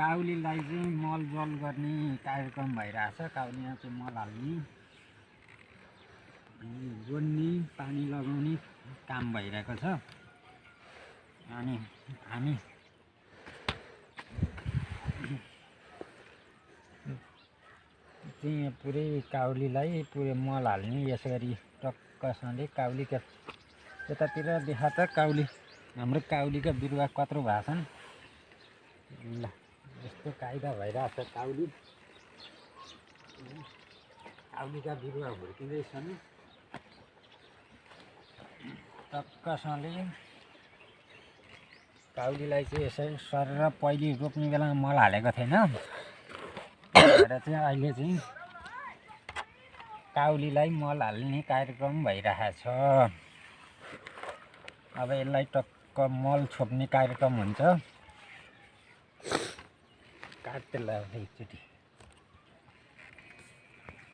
काउलीलाई चाहिँ मलजल गर्ने कार्यक्रम भइरहेछ। काउलीमा चाहिँ मल हाल्ने, गोड्ने, पानी लगाउने काम भइरहेको छ। अनि हामी चाहिँ पुरै काउलीलाई पुरै मल हाल्ने यसरी टक्कसँगले काउलीका यतातिर देखा त काउली हाम्रो काउलीका बिरुवा कत्रो भएछन्। ल यस्तो कायदा भइरहेछ। काउलीका बिरुवा हुर्किँदैछन् टक्कसँगले। काउलीलाई चाहिँ यसरी सरेर पहिले रोप्ने बेलामा मल हालेको थिएन र चाहिँ अहिले चाहिँ काउलीलाई मल हाल्ने कार्यक्रम भइरहेछ। अब यसलाई टक्क मल छोप्ने कार्यक्रम हुन्छ। काट्दै ल एकचोटि।